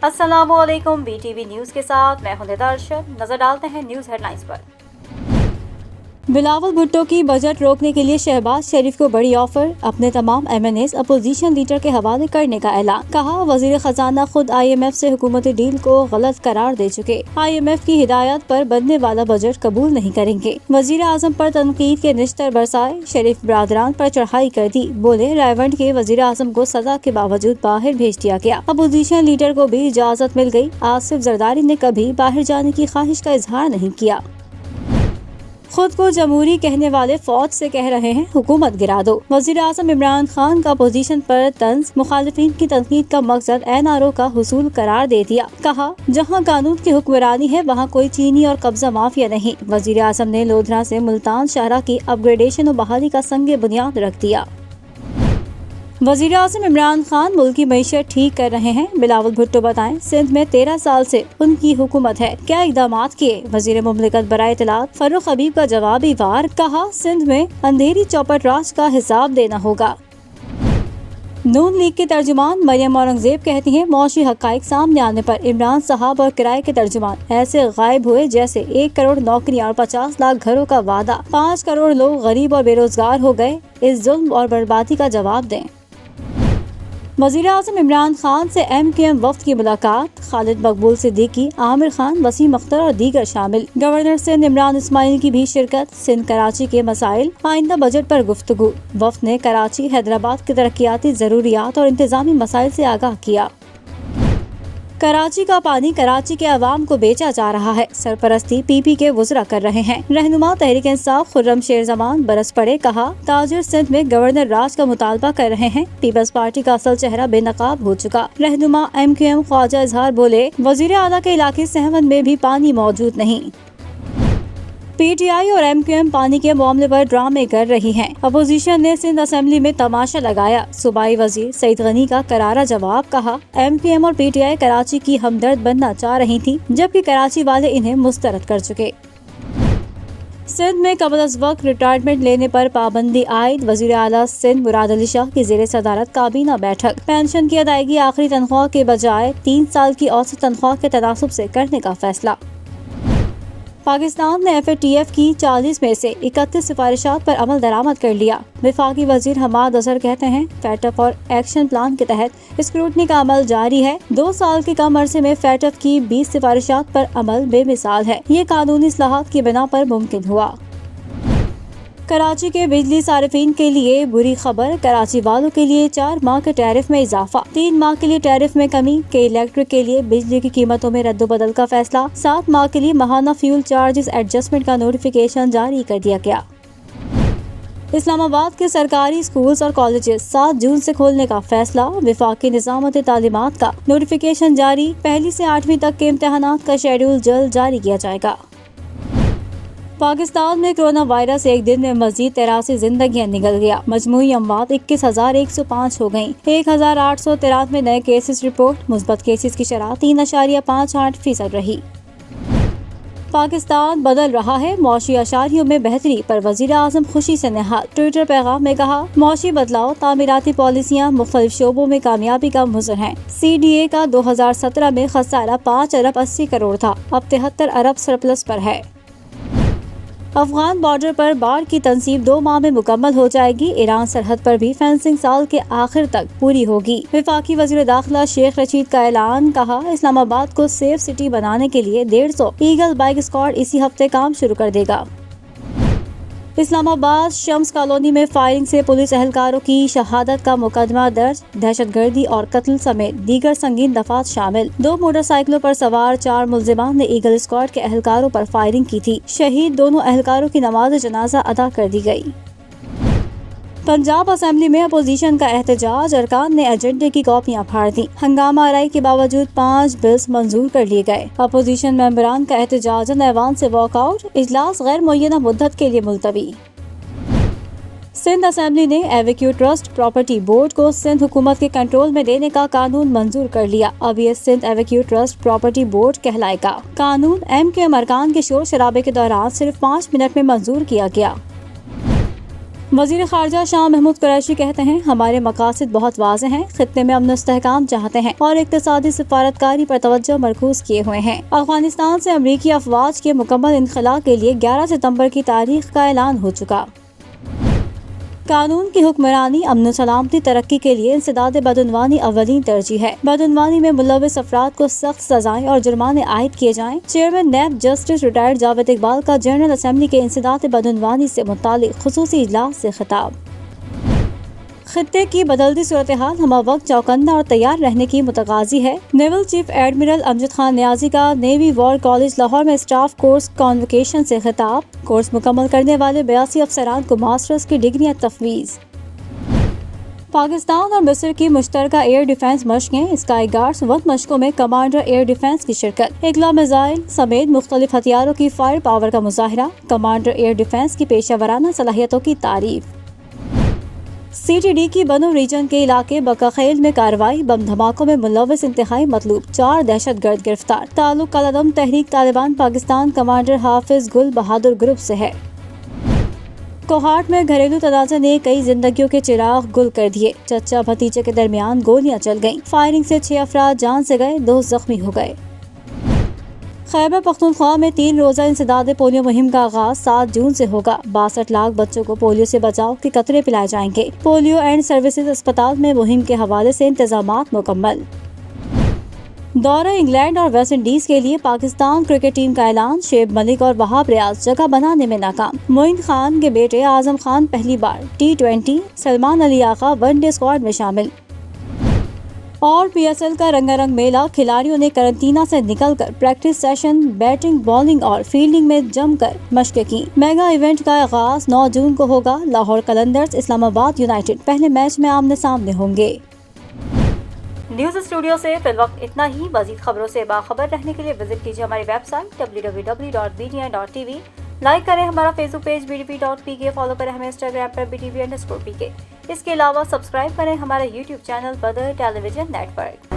अस्सलामु अलैकुम। BTV news के साथ मैं हूं निदर्शन। नजर डालते हैं न्यूज़ हेडलाइंस पर। बिलावल भुट्टो की बजट रोकने के लिए शहबाज शरीफ को बड़ी ऑफर, अपने तमाम MNAs अपोजिशन लीडर के हवाले करने का ऐलान। कहा, वजीर खजाना खुद IMF से हुकूमती डील को गलत करार दे चुके, IMF की हिदायत पर बनने वाला बजट कबूल नहीं करेंगे। वजीर आजम पर तनकीद के निश्तर बरसाए, शरीफ बरादरान पर चढ़ाई कर दी। बोले, रायवंड के वजीर आजम को सजा के बावजूद बाहर भेज दिया गया। अपोजिशन लीडर को भी इजाजत मिल गई। आसिफ जरदारी ने कभी बाहर जाने की ख्वाहिश का इजहार नहीं किया। खुद को जमहूरी कहने वाले फौज से कह रहे हैं हुकूमत गिरा दो। वजीर आजम इमरान खान का अपोजिशन पर तंज, मुखालिफिन की तनकीद का मकसद NRO का हुसूल करार दे दिया। कहा, जहां कानून की हुक्मरानी है वहां कोई चीनी और कब्जा माफिया नहीं। वजीर आजम ने लोधरा से मुल्तान शाहरा की अपग्रेडेशन और बहाली का संगे बुनियाद रख दिया। वजीर आजम इमरान खान मुल्क की मईशत ठीक कर रहे हैं। बिलावल भुट्टो बताएं, सिंध में 13 साल से उनकी हुकूमत है, क्या इक़दामात किए। वजीर मुमलिकत बराए इत्तलात फर्रुख हबीब का जवाबी वार। कहा, सिंध में अंधेरी चौपट राज का हिसाब देना होगा। नून लीग के तर्जुमान मरियम औरंगजेब कहती हैं, मौशी हक़ाइक़ सामने आने पर इमरान साहब और किराए के तर्जुमान ऐसे गायब हुए जैसे 1 करोड़ नौकरियां और 50 लाख घरों का वादा। 5 करोड़ लोग गरीब और बेरोजगार हो गए। इस जुल्म और बर्बादी का जवाब दें। वज़ीर आज़म इमरान खान से MQM वफ्द की मुलाकात। खालिद मकबूल सिद्दीकी, आमिर खान, वसीम अख्तर और दीगर शामिल। गवर्नर सिंध इमरान इस्माइल की भी शिरकत। सिंध कराची के मसाइल, आइंदा बजट पर गुफ्तगू। वफ्द ने कराची, हैदराबाद के तरक्याती जरूरियात और इंतजामी मसाइल से आगाह किया। कराची का पानी कराची के अवाम को बेचा जा रहा है, सरपरस्ती PP के वुज़रा कर रहे हैं। रहनुमा तहरीक इंसाफ खुर्रम शेर जमान बरस पड़े। कहा, ताजिर सिंध में गवर्नर राज का मुतालबा कर रहे हैं। पीपल्स पार्टी का असल चेहरा बेनकाब हो चुका। रहनुमा MQM ख्वाजा इजहार बोले, वजीर आला के इलाके सहवन में भी पानी मौजूद नहीं। PTI और MQM पानी के मामले पर ड्रामे कर रही हैं। अपोजिशन ने सिंध असेंबली में तमाशा लगाया। सूबाई वजीर सईद गनी का करारा जवाब। कहा, MQM और PTI कराची की हमदर्द बनना चाह रही थी, जबकि कराची वाले इन्हें मुस्तरद कर चुके। सिंध में कबल अज वक्त रिटायरमेंट लेने पर पाबंदी आयद। वजीर आला सिंध मुराद अली शाह की ज़ेरे सदारत काबीना बैठक। पेंशन की अदायगी आखिरी तनख्वाह के बजाय 3 साल की औसत तनख्वाह के तनासुब से करने का फैसला। पाकिस्तान ने FATF की 40 में से 31 सिफारिशात पर अमल दरामद कर लिया। वफाकी वजीर हमाद अजहर कहते हैं, FATF और एक्शन प्लान के तहत स्क्रूटनी का अमल जारी है। 2 साल के कम अरसे में FATF की 20 सिफारिशात पर अमल बेमिसाल है। ये कानूनी इस्लाहात की बिना पर मुमकिन हुआ। कराची के बिजली सारिफीन के लिए बुरी खबर। कराची वालों के लिए 4 माह के टैरिफ में इजाफा, 3 माह के लिए टैरिफ में कमी। के इलेक्ट्रिक के लिए बिजली की कीमतों में रद्दोबदल का फैसला। 7 माह के लिए माहाना फ्यूल चार्जेस एडजस्टमेंट का नोटिफिकेशन जारी कर दिया गया। इस्लामाबाद के सरकारी स्कूल्स और कॉलेजेस 7 जून से खोलने का फैसला। वफाकी निज़ामत तालीमात का नोटिफिकेशन जारी। 1 से 8वीं तक के इम्तहानात का शेड्यूल जल्द जारी किया जाएगा। पाकिस्तान में कोरोना वायरस एक दिन में मजीद 83 जिंदगियां निकल गया। मजमूई अमवात 21,105 हो गयी। 1,893 नए केसेस रिपोर्ट। मुस्बत केसेस की शरह 3.58% रही। पाकिस्तान बदल रहा है, मौशी अशारियों में बेहतरी पर वजीर आजम खुशी से निहाल। ट्विटर पैगाम में कहा, मौशी बदलाव, तामीराती पॉलिसियाँ मुख्तलिफ शोबों में कामयाबी का मुज़र हैं। CDA का 2017 में खसारा 5 अरब 80 करोड़ था, अब 73 अरब सरप्लस पर है। अफगान बॉर्डर पर बाढ़ की तंसीब 2 माह में मुकम्मल हो जाएगी। ईरान सरहद पर भी फेंसिंग साल के आखिर तक पूरी होगी। वफाकी वज़ीर दाखिला शेख रशीद का ऐलान। कहा, इस्लामाबाद को सेफ सिटी बनाने के लिए 150 ईगल बाइक स्क्वाड इसी हफ्ते काम शुरू कर देगा। इस्लामाबाद शम्स कॉलोनी में फायरिंग से पुलिस एहलकारों की शहादत का मुकदमा दर्ज। दहशतगर्दी और कत्ल समेत दीगर संगीन दफात शामिल। 2 मोटरसाइकिलों पर सवार 4 मुल्जिमान ने ईगल स्क्वाड के एहलकारों पर फायरिंग की थी। शहीद दोनों एहलकारों की नमाज जनाजा अदा कर दी गई। पंजाब असेंबली में अपोजिशन का एहतजाज। अरकान ने एजेंडे की कॉपियां फाड़ दी। हंगामा आराई के बावजूद 5 बिल्स मंजूर कर लिए गए। अपोजिशन मेंबरान का एहतजाज, ऐवान से वॉकआउट। इजलास गैर मुय्यना मुद्दत के लिए मुलतवी। सिंध असेंबली ने एवेक्यू ट्रस्ट प्रॉपर्टी बोर्ड को सिंध हुकूमत के कंट्रोल में देने का कानून मंजूर कर लिया। अब ये सिंध एवेक्यू ट्रस्ट प्रॉपर्टी बोर्ड कहलाएगा। कानून MQM अरकान के शोर शराबे के दौरान सिर्फ 5 मिनट में मंजूर किया गया। وزیر خارجہ شاہ محمود قریشی کہتے ہیں ہمارے مقاصد بہت واضح ہیں، خطے میں امن و استحکام چاہتے ہیں اور اقتصادی سفارتکاری پر توجہ مرکوز کیے ہوئے ہیں۔ افغانستان سے امریکی افواج کے مکمل انخلاء کے لیے 11 ستمبر کی تاریخ کا اعلان ہو چکا۔ قانون کی حکمرانی، امن و سلامتی، ترقی کے لیے انسداد بدعنوانی اولین ترجیح ہے۔ بدعنوانی میں ملوث افراد کو سخت سزائیں اور جرمانے عائد کیے جائیں۔ Chairman NAB justice retired Javed Iqbal کا جنرل اسمبلی کے انسداد بدعنوانی سے متعلق خصوصی اجلاس سے خطاب۔ خطے کی بدلتی صورتحال ہمہ وقت چوکندہ اور تیار رہنے کی متقاضی ہے۔ Naval chief admiral Amjad Khan نیازی کا نیوی وار کالج لاہور میں اسٹاف کورس کانوکیشن سے خطاب۔ کورس مکمل کرنے والے 82 افسران کو ماسٹرز کی ڈگریاں تفویض۔ پاکستان اور مصر کی مشترکہ ایئر ڈیفنس مشقیں، اسکائی گارڈز ون مشقوں میں کمانڈر ایئر ڈیفنس کی شرکت۔ اگلا میزائل سمیت مختلف ہتھیاروں کی فائر پاور کا مظاہرہ، کمانڈر ایئر ڈیفنس کی پیشہ ورانہ صلاحیتوں کی تعریف۔ سی ٹی ڈی کی بنو ریجن کے علاقے بکاخیل میں کارروائی، بم دھماکوں میں ملوث انتہائی مطلوب، 4 دہشت گرد گرفتار۔ تعلق کالعدم تحریک طالبان پاکستان کمانڈر حافظ گل بہادر گروپ سے ہے۔ کوہاٹ میں گھریلو تنازع نے کئی زندگیوں کے چراغ گل کر دیے، چچا بھتیجے کے درمیان گولیاں چل گئیں، فائرنگ سے 6 افراد جان سے گئے، 2 زخمی ہو گئے۔ خیبر پختونخوا میں 3 روزہ انسداد پولیو مہم کا آغاز 7 جون سے ہوگا۔ 62 لاکھ بچوں کو پولیو سے بچاؤ کے قطرے پلائے جائیں گے۔ پولیو اینڈ سروسز اسپتال میں مہم کے حوالے سے انتظامات مکمل۔ دورہ انگلینڈ اور ویسٹ انڈیز کے لیے پاکستان کرکٹ ٹیم کا اعلان، شعیب ملک اور وہاب ریاض جگہ بنانے میں ناکام۔ معین خان کے بیٹے اعظم خان پہلی بار T20، سلمان علی آقا ون ڈے اسکواڈ میں شامل۔ اور پی ایس ایل کا رنگا رنگ میلہ، کھلاڑیوں نے قرنطینہ سے نکل کر پریکٹس سیشن، بیٹنگ، بالنگ اور فیلڈنگ میں جم کر مشقیں کی۔ میگا ایونٹ کا آغاز 9 جون کو ہوگا۔ لاہور قلندرز اسلام آباد یونائیٹڈ پہلے میچ میں آمنے سامنے ہوں گے۔ نیوز اسٹوڈیو سے فی الوقت اتنا ہی۔ مزید خبروں سے باخبر رہنے کے لیے وزٹ کیجیے ہماری ویب سائٹ www.btn.tv۔ لائک کریں ہمارا فیس بک پیج btv.pk، فالو کریں ہمیں انسٹاگرام پر btv_pk۔ اس کے علاوہ سبسکرائب کریں ہمارا یوٹیوب چینل بدر ٹیلی ویژن نیٹ ورک۔